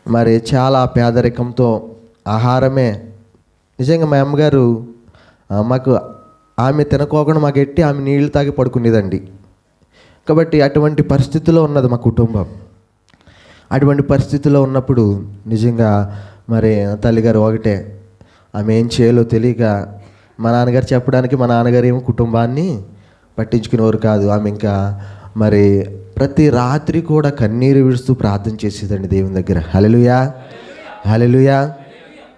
మరి చాలా పేదరికంతో ఆహారమే నిజంగా మా అమ్మగారు మాకు ఆమె తినకోకుండా మాకు ఎట్టి ఆమె నీళ్లు తాగి పడుకునేదండి. కాబట్టి అటువంటి పరిస్థితిలో ఉన్నది మా కుటుంబం. అటువంటి పరిస్థితిలో ఉన్నప్పుడు నిజంగా మరి తల్లిగారు ఒకటే, ఆమె ఏం చేయాలో తెలియక మా నాన్నగారు చెప్పడానికి, మా నాన్నగారు ఏమో కుటుంబాన్ని పట్టించుకునేవారు కాదు. ఆమె ఇంకా మరి ప్రతి రాత్రి కూడా కన్నీరు విడుస్తూ ప్రార్థన చేసేదండి దేవుని దగ్గర. హల్లెలూయా, హల్లెలూయా.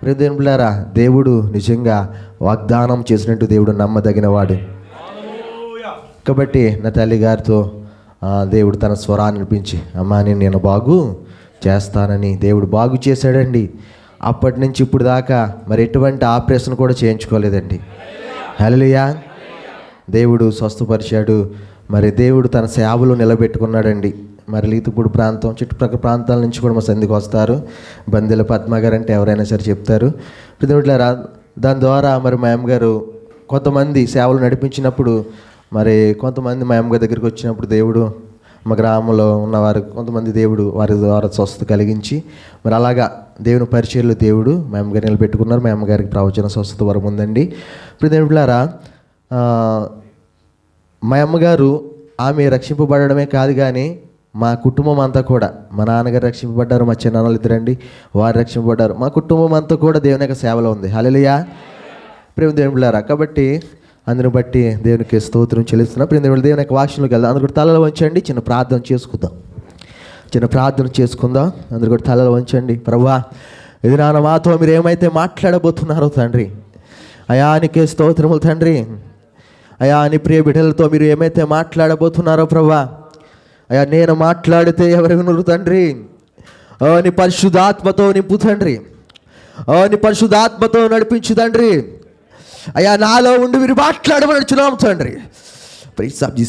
ప్రియదేవులారా, దేవుడు నిజంగా వాగ్దానం చేసినట్టు దేవుడు నమ్మదగినవాడు. కాబట్టి నా తల్లి గారితో దేవుడు తన స్వరాన్ని వినిపించి, అమ్మా నేను బాగు చేస్తానని దేవుడు బాగు చేశాడండి. అప్పటి నుంచి ఇప్పుడు దాకా మరి ఎటువంటి ఆపరేషన్ కూడా చేయించుకోలేదండి. హల్లెలూయా. దేవుడు స్వస్థపరిచాడు. మరి దేవుడు తన సేవలు నిలబెట్టుకున్నాడండి. మరి లీతుపూడి ప్రాంతం చుట్టుప్రక్కల ప్రాంతాల నుంచి కూడా మా సంధికి వస్తారు. బందెల పద్మ గారు అంటే ఎవరైనా సరే చెప్తారు. ప్రియదేవులారా, దాని ద్వారా మరి మా అమ్మగారు కొంతమంది సేవలు నడిపించినప్పుడు, మరి కొంతమంది మా అమ్మగారి దగ్గరికి వచ్చినప్పుడు దేవుడు మా గ్రామంలో ఉన్నవారు కొంతమంది దేవుడు వారి ద్వారా స్వస్థత కలిగించి మరి అలాగా దేవుని పరిచర్యలో దేవుడు మా అమ్మగారిని నిలబెట్టుకున్నారు. మా అమ్మగారికి ప్రవచన స్వస్థత వరం ఉందండి. ప్రియదేవులారా, మా అమ్మగారు ఆమె రక్షింపబడమే కాదు కానీ మా కుటుంబం అంతా కూడా, మా నాన్నగారు రక్షింపబడ్డారు, మా చిన్నాన్నలు ఇద్దరండి వారు రక్షింపబడ్డారు. మా కుటుంబం అంతా కూడా దేవుని యొక్క సేవలో ఉంది. హల్లెలూయా. ప్రేమ దేవులారా, కాబట్టి అందుని బట్టి దేవునికి స్తోత్రం చెల్లిస్తున్నా. ప్రేమ దేవుడు దేవుని యొక్క వాక్యంలోకి వెళ్దాం. అందరూ కూడా తలలో వంచండి, చిన్న ప్రార్థన చేసుకుందాం. అందరూ కూడా తలలో వంచండి. ప్రభువా, ఇది నాన్న మాతో మీరు ఏమైతే మాట్లాడబోతున్నారో తండ్రి, అయానికే స్తోత్రములు తండ్రి. అయా నీ ప్రియ బిడ్డలతో మీరు ఏమైతే మాట్లాడబోతున్నారో ప్రభువా, అయ్యా నేను మాట్లాడితే ఎవరు వినరు తండ్రి. నీ పరిశుద్ధాత్మతో నింపు తండ్రి, నీ పరిశుద్ధాత్మతో నడిపించు తండ్రి. అయ్యా నాలో ఉండి మీరు మాట్లాడమని నడుచున్నాము తండ్రి. పరిశుద్ధానికే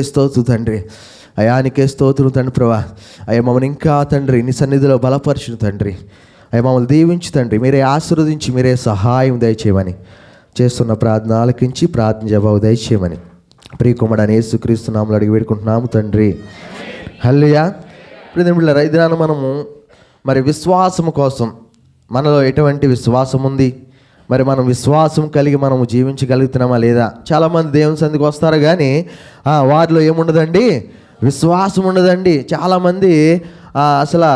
స్తోత్రం తండ్రి. అయానికే స్తోత్రం తండ్రి. ప్రభా అయ్యా మమ్మల్ని ఇంకా తండ్రి నీ సన్నిధిలో బలపరచును తండ్రి. అయ్యా మమ్మల్ని దీవించు తండ్రి. మీరే ఆశీర్వదించి మీరే సహాయం దయచేయమని చేస్తున్న ప్రార్థన ఆలకించి ప్రార్థన జవాబు దయచేయమని ప్రియకుమారుడైన యేసుక్రీస్తు నామములో అడిగి వేడుకుంటున్నాము తండ్రి. హల్లెలూయా. ప్రియదేవులారా, ఈ దినాన మనము మరి విశ్వాసము కోసం మనలో ఎటువంటి విశ్వాసం ఉంది, మరి మనం విశ్వాసం కలిగి మనము జీవించగలుగుతున్నామా లేదా? చాలామంది దేవుని సన్నిధికి వస్తారు కానీ వారిలో ఏముండదండి, విశ్వాసం ఉండదండి. చాలామంది అసలు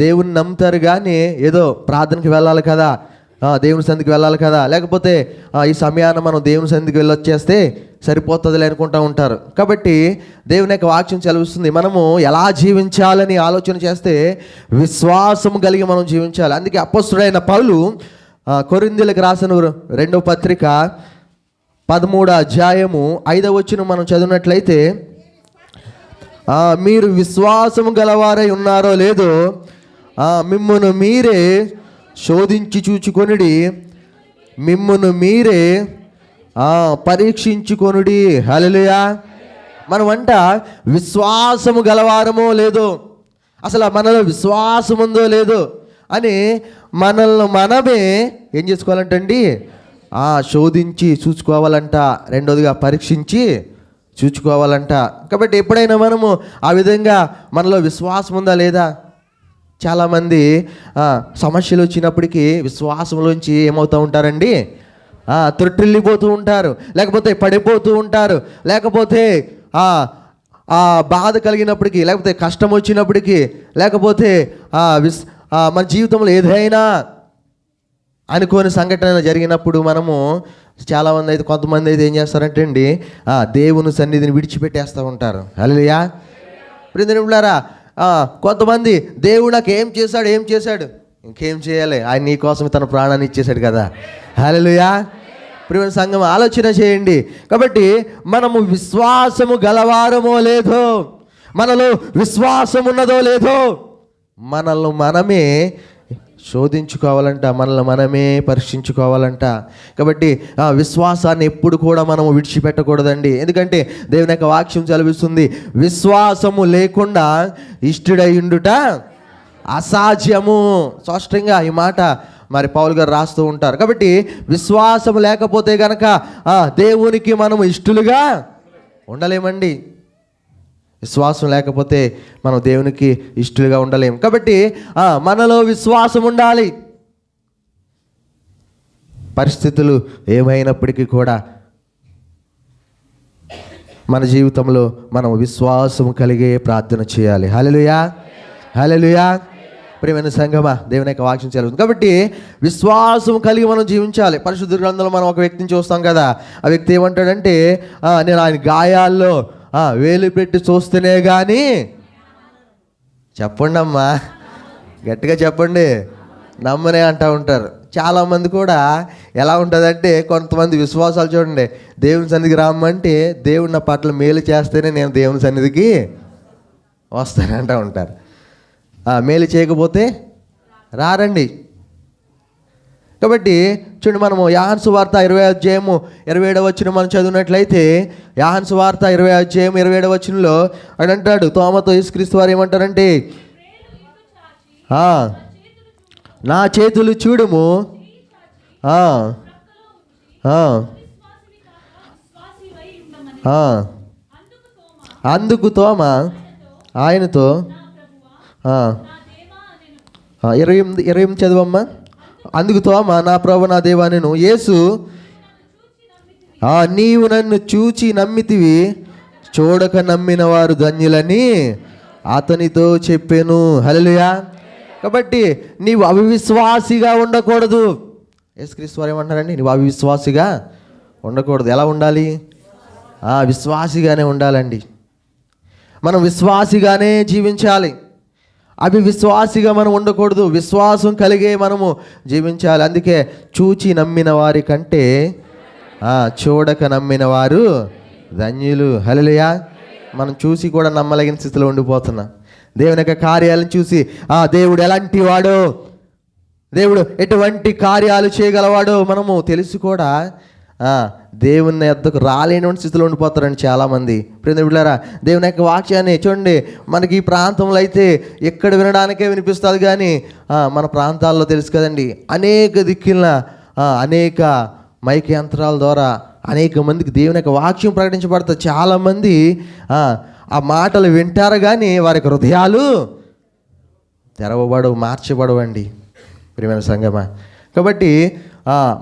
దేవుని నమ్ముతారు కానీ ఏదో ప్రార్థనకి వెళ్ళాలి కదా, దేవుని సన్నిధికి వెళ్ళాలి కదా, లేకపోతే ఈ సమయాన్ని మనం దేవుని సన్నిధికి వెళ్ళొచ్చేస్తే సరిపోతుందిలే అనుకుంటూ ఉంటారు. కాబట్టి దేవుని యొక్క వాక్యం సెలవిస్తుంది మనము ఎలా జీవించాలని ఆలోచన చేస్తే విశ్వాసము కలిగి మనం జీవించాలి. అందుకే అపొస్తలుడైన పౌలు కొరింథీయులకు రాసిన 2వ పత్రిక 13వ అధ్యాయము 5వ వచనం మనం చదివినట్లయితే, మీరు విశ్వాసము గలవారై ఉన్నారో లేదో మిమ్మును మీరే శోధించి చూచుకొనుడి, మిమ్మును మీరే పరీక్షించుకొనుడి. హల్లెలూయా. మనమంట విశ్వాసము గలవారమో లేదో, అసలు మనలో విశ్వాసం ఉందో లేదో అని మనల్ని మనమే ఏం చేసుకోవాలంటండి, శోధించి చూసుకోవాలంట. రెండోదిగా పరీక్షించి చూసుకోవాలంట. కాబట్టి ఎప్పుడైనా మనము ఆ విధంగా మనలో విశ్వాసం ఉందా లేదా? చాలామంది సమస్యలు వచ్చినప్పటికీ విశ్వాసంలోంచి ఏమవుతూ ఉంటారండి, తొట్టిల్లిపోతూ ఉంటారు, లేకపోతే పడిపోతూ ఉంటారు, లేకపోతే బాధ కలిగినప్పటికీ, లేకపోతే కష్టం వచ్చినప్పటికీ, లేకపోతే మన జీవితంలో ఏదైనా అనుకోని సంఘటన జరిగినప్పుడు మనము చాలామంది అయితే కొంతమంది అయితే ఏం చేస్తారంటే అండి దేవుని సన్నిధిని విడిచిపెట్టేస్తూ ఉంటారు. హల్లెలూయా. ప్రియదేవులారా, కొంతమంది దేవుడు నాకు ఏం చేశాడు ఇంకేం చేయాలి, ఆయన నీ కోసం తన ప్రాణాన్ని ఇచ్చేశాడు కదా. హల్లెలూయా. ప్రియమైన సంఘం ఆలోచన చేయండి. కాబట్టి మనము విశ్వాసము గలవారమో లేదో, మనలో విశ్వాసం ఉన్నదో లేదో మనల్ని మనమే శోధించుకోవాలంట, మనల్ని మనమే పరీక్షించుకోవాలంట. కాబట్టి విశ్వాసాన్ని ఎప్పుడు కూడా మనము విడిచిపెట్టకూడదండి. ఎందుకంటే దేవుని యొక్క వాక్యం చదివిస్తుంది, విశ్వాసము లేకుండా ఇష్టుడై ఉండుట అసాధ్యము. స్పష్టంగా ఈ మాట మరి పౌలు గారు రాస్తూ ఉంటారు. కాబట్టి విశ్వాసం లేకపోతే గనక దేవునికి మనము ఇష్టలుగా ఉండలేమండి. విశ్వాసం లేకపోతే మనం దేవునికి ఇష్టలుగా ఉండలేం. కాబట్టి మనలో విశ్వాసం ఉండాలి. పరిస్థితులు ఏమైనప్పటికీ కూడా మన జీవితంలో మనం విశ్వాసం కలిగే ప్రార్థన చేయాలి. హల్లెలూయా, హల్లెలూయా. ప్రియమైన సంగమా, దేవుని యొక్క వాక్యం చదువుతుంది కాబట్టి విశ్వాసం కలిగి మనం జీవించాలి. పరిశుద్ధ గ్రంథంలో మనం ఒక వ్యక్తిని చూస్తాం కదా. ఆ వ్యక్తి ఏమంటాడంటే, నేను ఆయన గాయాల్లో వేలు పెట్టి చూస్తేనే కానీ, చెప్పండి అమ్మా, గట్టిగా చెప్పండి, నమ్మనే అంటూ ఉంటారు. చాలామంది కూడా ఎలా ఉంటుందంటే, కొంతమంది విశ్వాసాలు చూడండి, దేవుని సన్నిధికి రమ్మంటే దేవుడు నా పట్ల మేలు చేస్తేనే నేను దేవుని సన్నిధికి వస్తానంటూ ఉంటారు. మేలు చేయకపోతే రారండి. కాబట్టి చూడండి, మనము యోహాను సువార్త 20 మనం చదివినట్లయితే, యోహాను సువార్త 20 ఆయన అంటాడు తోమతో, యేసుక్రీస్తు వారు ఏమంటారంటే, నా చేతులు చూడుము, అందుకు తోమ ఆయనతో 28 చదవమ్మా. అందుకు తోమ, నా ప్రభు నా దేవా నేను, యేసు నీవు నన్ను చూచి నమ్మితివి, చూడక నమ్మిన వారు ధన్యులని అతనితో చెప్పాను. హల్లెలూయా. కాబట్టి నీవు అవిశ్వాసిగా ఉండకూడదు. యేసుక్రీస్తు వారు ఏమంటారండి, నీవు అవిశ్వాసిగా ఉండకూడదు. ఎలా ఉండాలి? విశ్వాసిగానే ఉండాలండి. మనం విశ్వాసిగానే జీవించాలి. అవిశ్వాసిగా మనం ఉండకూడదు. విశ్వాసం కలిగే మనము జీవించాలి. అందుకే చూచి నమ్మిన వారి కంటే చూడక నమ్మిన వారు ధన్యులు. హల్లెలూయా. మనం చూసి కూడా నమ్మలేని స్థితిలో ఉండిపోతున్నాం. దేవుని యొక్క కార్యాలను చూసి దేవుడు ఎలాంటి వాడో, దేవుడు ఎటువంటి కార్యాలు చేయగలవాడో మనము తెలిసి కూడా దేవుని యొద్దకు రాలేని స్థితిలో ఉండిపోతారండి చాలామంది. ప్రియమిత్రులారా, దేవుని యొక్క వాక్యాన్ని చూడండి, మనకి ఈ ప్రాంతంలో అయితే ఎక్కడ వినడానికే వినిపిస్తుంది, కానీ మన ప్రాంతాల్లో తెలుసు కదండి, అనేక దిక్కుల అనేక మైక్ యంత్రాల ద్వారా అనేక మందికి దేవుని యొక్క వాక్యం ప్రకటించబడుతుంది. చాలామంది ఆ మాటలు వింటారు, కానీ వారి యొక్క హృదయాలు తెరవబడవు, మార్చబడవండి. ప్రియమైన సంగమా, కాబట్టి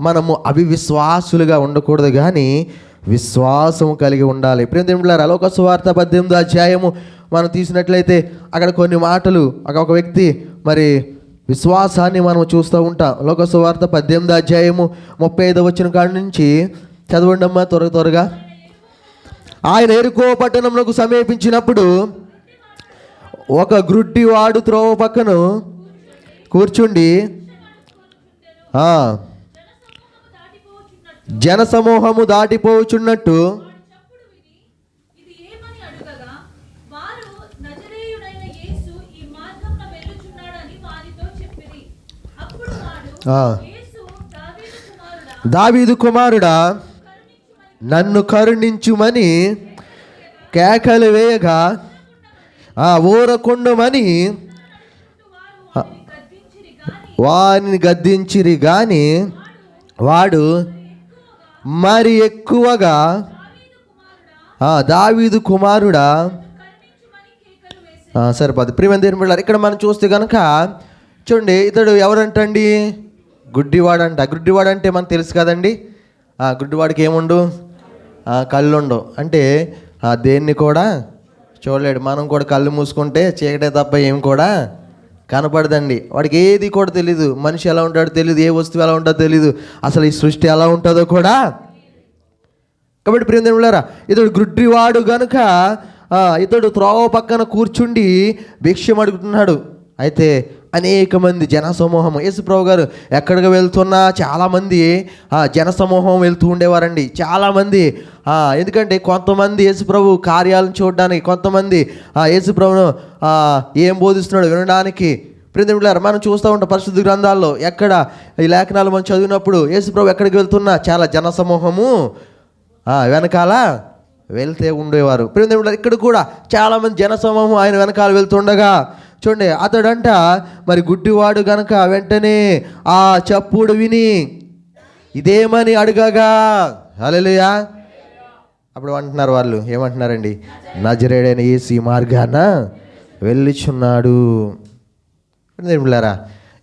మనము అవిశ్వాసులుగా ఉండకూడదు, కానీ విశ్వాసం కలిగి ఉండాలి. ప్రియమిత్రులారా, లోక సువార్త 18 మనం తీసినట్లయితే అక్కడ కొన్ని మాటలు, ఒక వ్యక్తి మరి విశ్వాసాన్ని మనం చూస్తూ ఉంటాం. లోక సువార్త 18 కాడి నుంచి చదవండి అమ్మా, త్వరగా. ఆయన యెరికో పట్టణంలోకి సమీపించినప్పుడు ఒక గ్రుడ్డివాడు త్రోవ పక్కన కూర్చుండి జనసమూహము దాటిపోచున్నట్టు దావీదు కుమారుడా నన్ను కరుణించుమని కేకలు వేయగా ఊరకుండమని వారిని గద్దించిరి, గాని వాడు మరి ఎక్కువగా దావీదు కుమారుడా సరిపోదు. ప్రియమైన పిల్లలు, ఇక్కడ మనం చూస్తే కనుక చూడండి, ఇతడు ఎవరంటండి? గుడ్డివాడంట. గుడ్డివాడంటే మనకు తెలుసు కదండి, గుడ్డివాడికి ఏముండు? కళ్ళు ఉండవు, అంటే దేన్ని కూడా చూడలేడు. మనం కూడా కళ్ళు మూసుకుంటే చీకటే తప్ప ఏం కూడా కనపడదండి. వాడికి ఏది కూడా తెలీదు, మనిషి ఎలా ఉంటాడో తెలీదు, ఏ వస్తువు ఎలా ఉంటుందో తెలీదు, అసలు ఈ సృష్టి ఎలా ఉంటుందో కూడా. కాబట్టి ప్రియమిత్రులారా, ఇతడు గుడ్డివాడు గనుక ఇతడు త్రోవ పక్కన కూర్చుండి భిక్షం అడుగుతున్నాడు. అయితే అనేక మంది జనసమూహం, యేసుప్రభు గారు ఎక్కడికి వెళ్తున్నా చాలామంది జనసమూహం వెళ్తూ ఉండేవారండి. చాలామంది ఎందుకంటే కొంతమంది యేసుప్రభు కార్యాలను చూడడానికి, కొంతమంది యేసుప్రభును ఏం బోధిస్తున్నాడు వినడానికి. ప్రియమిత్రులారా, మనం చూస్తూ ఉంటాం పరిశుద్ధ గ్రంథాల్లో, ఎక్కడ ఈ లేఖనాలు మనం చదివినప్పుడు యేసుప్రభు ఎక్కడికి వెళ్తున్నా చాలా జనసమూహము వెనకాల వెళ్తే ఉండేవారు. ప్రియమిత్రులారా, ఇక్కడ కూడా చాలామంది జనసమూహం ఆయన వెనకాల వెళ్తుండగా చూడండి, అతడంట మరి గుడ్డివాడు గనక వెంటనే ఆ చప్పుడు విని ఇదేమని అడగగా, హల్లెలూయా, అప్పుడు అంటున్నారు వాళ్ళు, ఏమంటున్నారండి? నజరేయుడైన యేసు ఈ మార్గాన వెళ్ళుచున్నాడు. దేవులారా,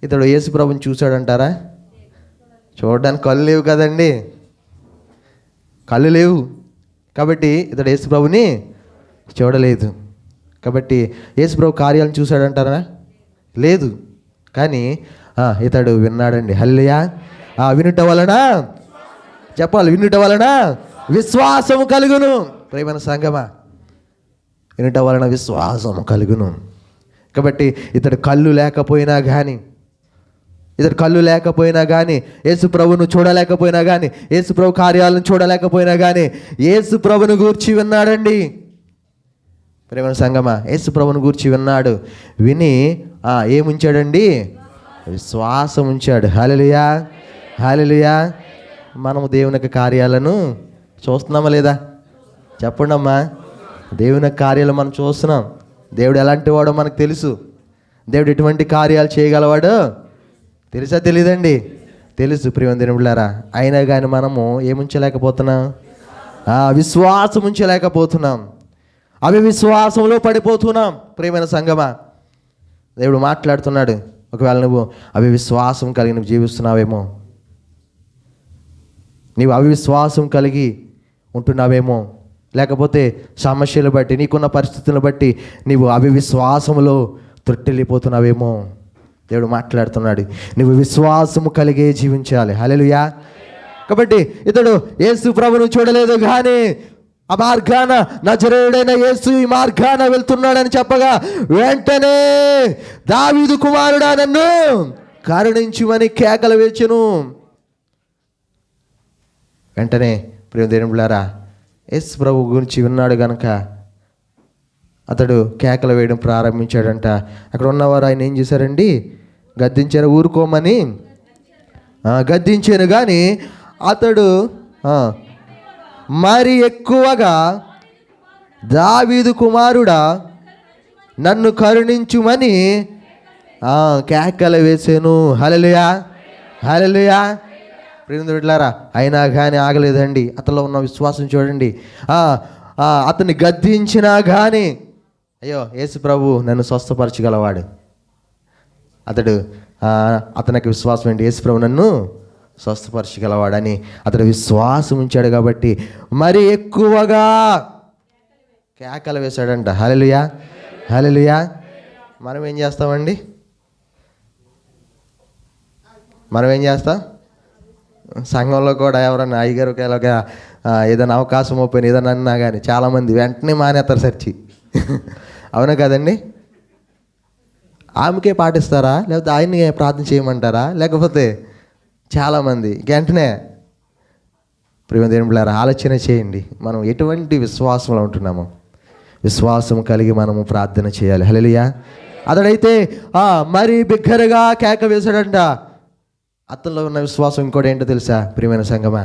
ఇతడు యేసు ప్రభుని చూశాడంటారా? చూడడానికి కళ్ళు లేవు కదండి, కళ్ళు లేవు కాబట్టి ఇతడు యేసు ప్రభుని చూడలేదు. కాబట్టి యేసు ప్రభు కార్యాలను చూశాడంటారా? లేదు. కానీ ఇతడు విన్నాడండి. హల్లెలూయా. వినుట వలన, చెప్పాలి, వినుట వలన విశ్వాసము కలుగును. ప్రియమైన సంగమా, వినుట వలన విశ్వాసము కలుగును. కాబట్టి ఇతడు కళ్ళు లేకపోయినా కానీ యేసు ప్రభును చూడలేకపోయినా కానీ, యేసు ప్రభు కార్యాలను చూడలేకపోయినా కానీ యేసు ప్రభును గూర్చి విన్నాడండి. ప్రియమైన సంగమా, యేసు ప్రభును గూర్చి విన్నాడు. విని ఏముంచాడండి? విశ్వాసం ఉంచాడు. హల్లెలూయా, హల్లెలూయా. మనము దేవుని యొక్క కార్యాలను చూస్తున్నామా లేదా? చెప్పండి అమ్మా. దేవుని యొక్క కార్యాలు మనం చూస్తున్నాం. దేవుడు ఎలాంటి వాడో మనకు తెలుసు. దేవుడు ఎటువంటి కార్యాలు చేయగలవాడో తెలుసా? తెలీదండి? తెలుసు. ప్రియమైన దేవులారా, అయినా కానీ మనము ఏముంచలేకపోతున్నాం? విశ్వాసం ఉంచలేకపోతున్నాం. అవిశ్వాసంలో పడిపోతున్నాం. ప్రియమైన సంగమా, దేవుడు మాట్లాడుతున్నాడు. ఒకవేళ నువ్వు అవిశ్వాసం కలిగి నువ్వు జీవిస్తున్నావేమో, నీవు అవిశ్వాసం కలిగి ఉంటున్నావేమో, లేకపోతే సమస్యలు బట్టి, నీకున్న పరిస్థితులను బట్టి నీవు అవిశ్వాసంలో తొట్టిల్లిపోతున్నావేమో, దేవుడు మాట్లాడుతున్నాడు. నువ్వు విశ్వాసము కలిగే జీవించాలి. హల్లెలూయా. కాబట్టి ఇతడు యేసు ప్రభును చూడలేదు కానీ ఆ మార్గాన, నజరేయుడైన యేసు ఈ మార్గాన వెళ్తున్నాడని చెప్పగా వెంటనే దావీదు కుమారుడా నన్ను కరుణించుమని కేకలు వేచెను. వెంటనే ప్రియ దేవులారా, యేసు ప్రభు గురించి విన్నాడు గనక అతడు కేకలు వేయడం ప్రారంభించాడంట. అక్కడ ఉన్నవారు ఆయన ఏం చేశారండి? గద్దించారు. ఊరుకోమని గద్దించాను కానీ అతడు మరి ఎక్కువగా దావీదు కుమారుడా నన్ను కరుణించుమని కేకలు వేసాను. హల్లెలూయా, హల్లెలూయా. ప్రియమిత్రులారా, అయినా కానీ ఆగలేదండి. అతనిలో ఉన్న విశ్వాసం చూడండి. అతన్ని గద్దించినా కానీ అయ్యో యేసు ప్రభు నన్ను స్వస్థపరచగలవాడు. అతనికి విశ్వాసం ఏంటి? యేసు ప్రభు నన్ను స్వస్థపరచగలవాడని అతడు విశ్వాసం ఉంచాడు కాబట్టి మరి ఎక్కువగా కేకలు వేశాడంట. హల్లెలూయా, హల్లెలూయా. మనం ఏం చేస్తామండి? మనం ఏం చేస్తాం? సంఘంలో కూడా ఎవరన్నా అయ్యగారు ఒకవేళ ఏదైనా అవకాశం ఓపెన్ ఏదైనా అన్నా కానీ చాలామంది వెంటనే మానేస్తారు చర్చి. అవునా కదండి? ఆమెకే పాటిస్తారా, లేకపోతే ఆయన్ని ప్రార్థన చేయమంటారా? లేకపోతే చాలామంది వెంటనే. ప్రియమైన దేవులారా, ఆలోచన చేయండి. మనం ఎటువంటి విశ్వాసంలో ఉంటున్నామో విశ్వాసం కలిగి మనము ప్రార్థన చేయాలి. హల్లెలూయా. అతడైతే మరి బిగ్గరగా కేక వేశాడంట. అతనిలో ఉన్న విశ్వాసం ఇంకోటి ఏంటో తెలుసా ప్రియమైన సంగమా?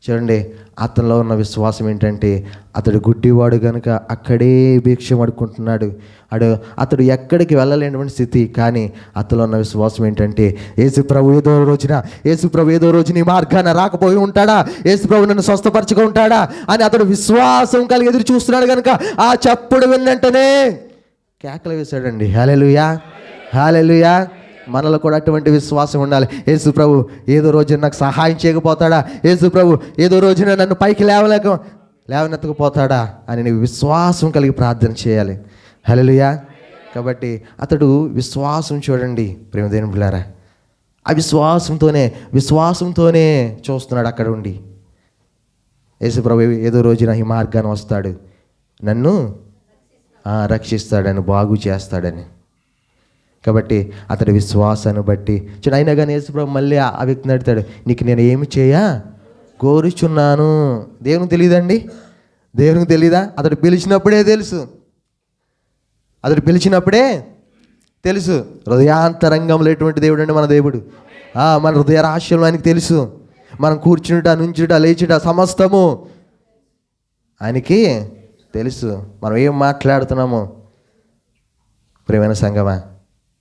చూడండి, అతనిలో ఉన్న విశ్వాసం ఏంటంటే అతడు గుడ్డివాడు కనుక అక్కడే భిక్షం అడుక్కుంటున్నాడు. అతడు ఎక్కడికి వెళ్ళలేనటువంటి స్థితి. కానీ అతనిలో ఉన్న విశ్వాసం ఏంటంటే యేసు ప్రభు ఏదో రోజున ఈ మార్గాన రాకపోయి ఉంటాడా, యేసు ప్రభు నన్ను స్వస్థపరచుగా ఉంటాడా అని అతడు విశ్వాసం కలిగి ఎదురు చూస్తున్నాడు కనుక ఆ చప్పుడు విన్నంటనే కేకలు వేశాడండి. హల్లెలూయా, హల్లెలూయా. మనలో కూడా అటువంటి విశ్వాసం ఉండాలి. యేసు ప్రభు ఏదో రోజున నాకు సహాయం చేయకపోతాడా, యేసు ప్రభు ఏదో రోజున నన్ను పైకి లేవనెత్తకపోతాడా అని నీవు విశ్వాసం కలిగి ప్రార్థన చేయాలి. హల్లెలూయా. కాబట్టి అతడు విశ్వాసం చూడండి ప్రియమైన దేవుని బిడ్డలారా, ఆ విశ్వాసంతోనే చూస్తున్నాడు అక్కడ ఉండి. యేసు ప్రభు ఏదో రోజున ఈ మార్గాన్ని వస్తాడు, నన్ను రక్షిస్తాడని, బాగు చేస్తాడని. కాబట్టి అతడి విశ్వాసాన్ని బట్టి చూడు, అయినా కానీ యేసు ప్రభు మళ్ళీ ఆ వ్యక్తిని అడుగుతాడు, నీకు నేను ఏమి కోరుచున్నాను. దేవునికి తెలియదండి? దేవునికి తెలీదా? అతడు పిలిచినప్పుడే తెలుసు. హృదయాంతరంగంలో ఎటువంటి దేవుడు అండి మన దేవుడు. మన హృదయ రహస్యంలో ఆయనకి తెలుసు. మనం కూర్చుంట, నుంచుట, లేచుట సమస్తము ఆయనకి తెలుసు. మనం ఏం మాట్లాడుతున్నామో. ప్రియమైన సంగమా,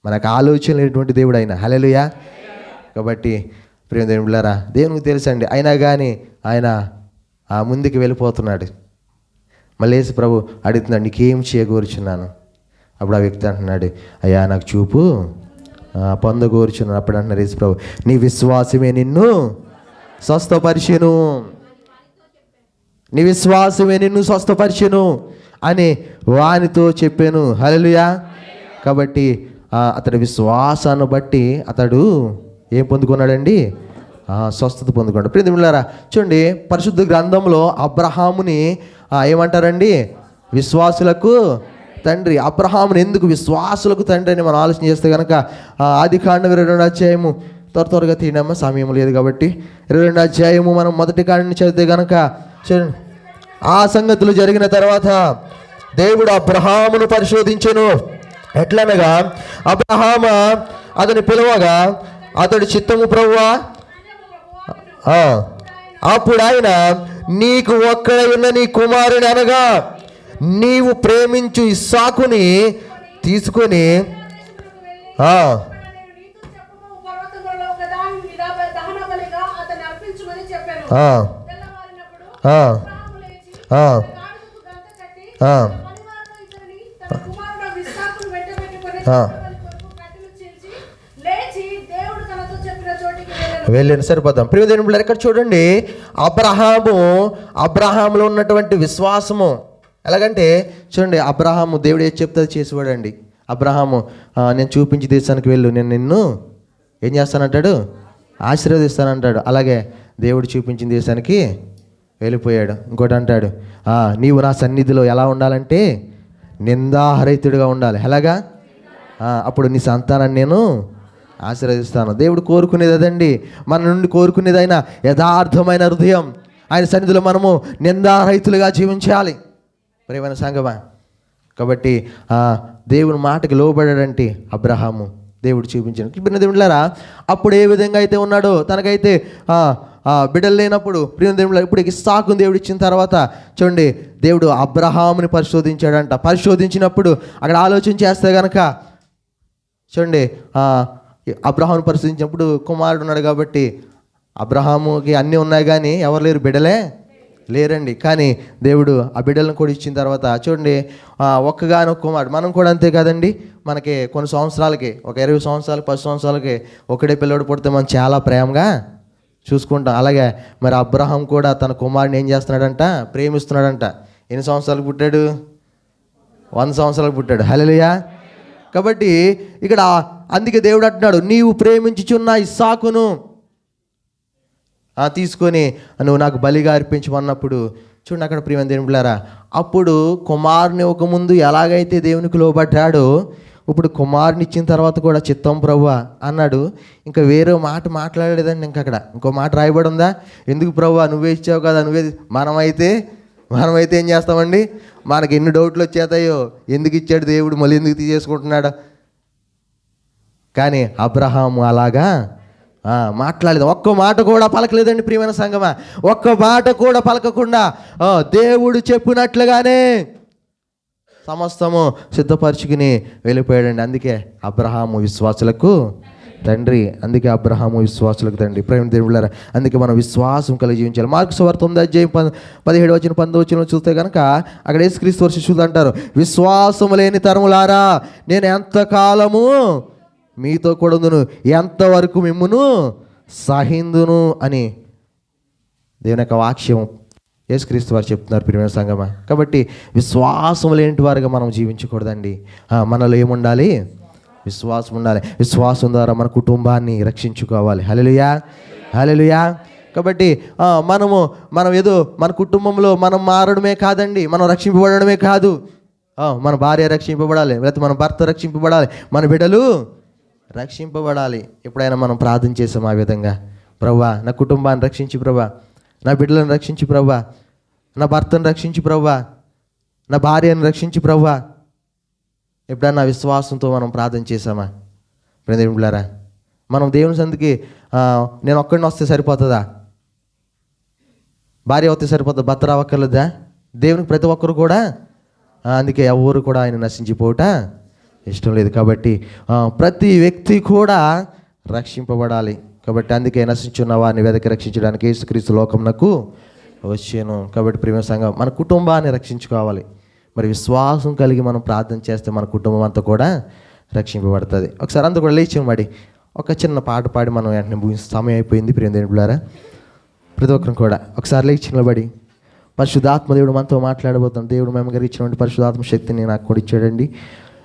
మనకు ఆలోచన లేనటువంటి దేవుడు ఆయన. హల్లెలూయా. కాబట్టి ప్రియమైన దేవులారా, దేవునికి తెలుసండి. అయినా కానీ ఆయన ముందుకు వెళ్ళిపోతున్నాడు. మళ్ళీ యేసు ప్రభు అడుగుతున్నాడు, నీకేం చేయగోరుచున్నాను? అప్పుడు ఆ వ్యక్తి అంటున్నాడు, అయ్యా నాకు చూపు పొందగోరుచున్నాను. అప్పుడు అంటున్నారు యేసు ప్రభు, నీ విశ్వాసమే నిన్ను స్వస్థపరిచెను, నీ విశ్వాసమే నిన్ను స్వస్థపరిచెను అని వానితో చెప్పాను. హల్లెలూయా. కాబట్టి అతడి విశ్వాసాన్ని బట్టి అతడు ఏం పొందుకున్నాడండి? స్వస్థత పొందుకున్నాడు. ప్రియమిత్రులారా చూడండి, పరిశుద్ధ గ్రంథంలో అబ్రహాముని ఏమంటారండి? విశ్వాసులకు తండ్రి. అబ్రహాముని ఎందుకు విశ్వాసులకు తండ్రి అని మనం ఆలోచన చేస్తే కనుక ఆదికాండం 22వ అధ్యాయము త్వరగా తీయడమ్మా, సమయం లేదు కాబట్టి 22వ అధ్యాయము మనం మొదటి కాండం చదివితే కనుక చూడండి, ఆ సంగతులు జరిగిన తర్వాత దేవుడు అబ్రహామును పరిశోధించెను. ఎట్లనగా అబ్రహామ అతని పిలువగా అతడి చిత్తము ప్రభువా. అప్పుడు ఆయన, నీకు ఒక్కడై ఉన్న నీ కుమారుని అనగా నీవు ప్రేమించు ఇస్సాకుని తీసుకొని వెళ్ళిన సరిపోతాం. ప్రియదేవుడు ఎక్కడ చూడండి, అబ్రహాములో ఉన్నటువంటి విశ్వాసము ఎలాగంటే చూడండి, అబ్రహాము దేవుడు ఏది చెప్తే అది చేసేవాడండి. అబ్రహాము నేను చూపించి దేశానికి వెళ్ళు, నేను నిన్ను ఏం చేస్తానంటాడు? ఆశీర్వదిస్తానంటాడు. అలాగే దేవుడు చూపించిన దేశానికి వెళ్ళిపోయాడు. ఇంకోటి అంటాడు, నీవు నా సన్నిధిలో ఎలా ఉండాలంటే నిందారహితుడిగా ఉండాలి. ఎలాగా? అప్పుడు నీ సంతానాన్ని నేను ఆశీర్వదిస్తాను. దేవుడు కోరుకునేది అదండి. మన నుండి కోరుకునేది ఆయన యథార్థమైన హృదయం. ఆయన సన్నిధిలో మనము నిందారహితులుగా జీవించాలి ప్రియమైన సంగమా. కాబట్టి దేవుని మాటకి లోబడాడంటే అబ్రహాము దేవుడు చూపించాడు. ప్రియ దేవుళ్ళారా, అప్పుడు ఏ విధంగా అయితే ఉన్నాడో తనకైతే బిడ్డలు లేనప్పుడు ప్రియ దేవుళ్ళ ఇప్పుడు ఇస్సాకును దేవుడు ఇచ్చిన తర్వాత చూడండి, దేవుడు అబ్రహాముని పరిశోధించాడంట. పరిశోధించినప్పుడు అక్కడ ఆలోచన చేస్తే కనుక చూడండి, అబ్రహాముని పరిశోధించినప్పుడు కుమారుడు ఉన్నాడు కాబట్టి అబ్రహాముకి అన్నీ ఉన్నాయి కానీ ఎవరు లేరు, బిడ్డలే లేరండి. కానీ దేవుడు ఆ బిడ్డలను కూడా ఇచ్చిన తర్వాత చూడండి, ఒక్కగానొక్క కుమారుడు. మనం కూడా అంతే కదండి, మనకి కొన్ని సంవత్సరాలకి ఒక 20 సంవత్సరాలు 10 సంవత్సరాలకి ఒకటే పిల్లడు పుడితే మనం చాలా ప్రేమగా చూసుకుంటాం. అలాగే మరి అబ్రహాం కూడా తన కుమారుని ఏం చేస్తున్నాడంట? ప్రేమిస్తున్నాడంట. ఎన్ని సంవత్సరాలకు పుట్టాడు? 100 సంవత్సరాలకు పుట్టాడు. హల్లెలూయా. కాబట్టి ఇక్కడ అందుకే దేవుడు అంటున్నాడు, నీవు ప్రేమించుచున్న ఇస్సాకును తీసుకొని నువ్వు నాకు బలిగా అర్పించమన్నప్పుడు చూడండి, అక్కడ ప్రియమైన దేవులారా, అప్పుడు కుమారుని ఒక ముందు ఎలాగైతే దేవునికి లోబడ్డాడో ఇప్పుడు కుమారుని ఇచ్చిన తర్వాత కూడా చిత్తం ప్రభువా అన్నాడు. ఇంకా వేరే మాట మాట్లాడలేదండి. ఇంకా అక్కడ ఇంకో మాట రాయబడి ఉందా? ఎందుకు ప్రభువా, నువ్వే ఇచ్చావు కదా, నువ్వే. మనమైతే ఏం చేస్తామండి? మనకి ఎన్ని డౌట్లు వచ్చేతాయో, ఎందుకు ఇచ్చాడు దేవుడు, మళ్ళీ ఎందుకు తీసేసుకుంటున్నాడు. కానీ అబ్రహాము అలాగా మాట్లాడలేదు. ఒక్క మాట కూడా పలకలేదండి ప్రియమైన సంగమా. ఒక్క మాట కూడా పలకకుండా దేవుడు చెప్పినట్లుగానే సమస్తము సిద్ధపరచుకుని వెళ్ళిపోయాడండి. అందుకే అబ్రహాము విశ్వాసులకు తండ్రి. అందుకే అబ్రహాము విశ్వాసులకు తండ్రి. ప్రేమ దేవుళ్ళారా, అందుకే మనం విశ్వాసం కలిగి జీవించాలి. మార్కు సువార్త 9వ అధ్యాయం 17-19 చూస్తే కనుక అక్కడ యేసుక్రీస్తు వారు శిష్యులు అంటారు, విశ్వాసం లేని తరములారా నేను ఎంతకాలము మీతో కూడా ఉందును, ఎంతవరకు మిమ్మును సహిందును అని దేవుని యొక్క వాక్యం యేసుక్రీస్తు వారు చెప్తున్నారు ప్రియమైన సంగమా. కాబట్టి విశ్వాసం లేని వారుగా మనం జీవించకూడదండి. మనలో ఏముండాలి? విశ్వాసం ఉండాలి. విశ్వాసం ద్వారా మన కుటుంబాన్ని రక్షించుకోవాలి. హల్లెలూయా, హల్లెలూయా. కాబట్టి మనం ఏదో మన కుటుంబంలో మనం మారడమే కాదండి, మనం రక్షింపబడమే కాదు, మన భార్య రక్షింపబడాలి, లేకపోతే మన భర్త రక్షింపబడాలి, మన బిడ్డలు రక్షింపబడాలి. ఎప్పుడైనా మనం ప్రార్థన చేసాం ఆ విధంగా, ప్రభువా నా కుటుంబాన్ని రక్షించి ప్రభువా, నా బిడ్డలను రక్షించి ప్రభువా, నా భర్తను రక్షించి ప్రభువా, నా భార్యను రక్షించి ప్రభువా, ఎప్పుడన్నా విశ్వాసంతో మనం ప్రార్థన చేసామా? ప్రియదేవులారా, మనం దేవుని సందుకి నేను ఒక్కడిని వస్తే సరిపోతుందా? భార్య వస్తే సరిపోతుందా? భర్త రావక్కర్లేదా? దేవునికి ప్రతి ఒక్కరు కూడా అందుకే ఎవరు కూడా ఆయన నశించిపోవట ఇష్టం లేదు. కాబట్టి ప్రతి వ్యక్తి కూడా రక్షింపబడాలి. కాబట్టి అందుకే నశించున్న వారిని వెదకి రక్షించడానికి యేసుక్రీస్తు లోకమునకు వచ్చాను. కాబట్టి ప్రియమైన సంఘం, మన కుటుంబాన్ని రక్షించుకోవాలి. మరి విశ్వాసం కలిగి మనం ప్రార్థన చేస్తే మన కుటుంబం అంతా కూడా రక్షింపబడుతుంది. ఒకసారి అంతా కూడా లేచి మరి ఒక చిన్న పాట పాడి మనం వెంటనే ముగించే సమయం అయిపోయింది. ప్రియ దేవులారా, ప్రతి ఒక్కరు కూడా ఒకసారి లేచి నిలబడి పరిశుద్ధాత్మ దేవుడు మనతో మాట్లాడబోతున్నాం. దేవుడు మేము గారు ఇచ్చినటువంటి పరిశుద్ధాత్మ శక్తిని నాకు కూడా ఇచ్చాడండి.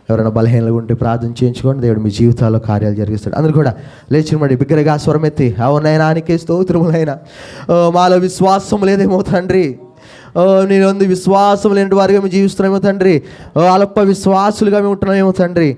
ఎవరైనా బలహీనలుగా ఉంటే ప్రార్థన చేయించుకోండి. దేవుడు మీ జీవితాల్లో కార్యాలు జరిగిస్తాడు. అందరూ కూడా లేచిన మరి బిగ్గరగా స్వరమెత్తి, అవునైనా నీకే స్తోత్రములైనా, మాలో విశ్వాసం లేదేమో తండ్రి, నేను విశ్వాసం లేని వారిగా మేము జీవిస్తున్నామేమో తండ్రి, అల్ప విశ్వాసులుగా మేము ఉంటున్నామేమో తండ్రి.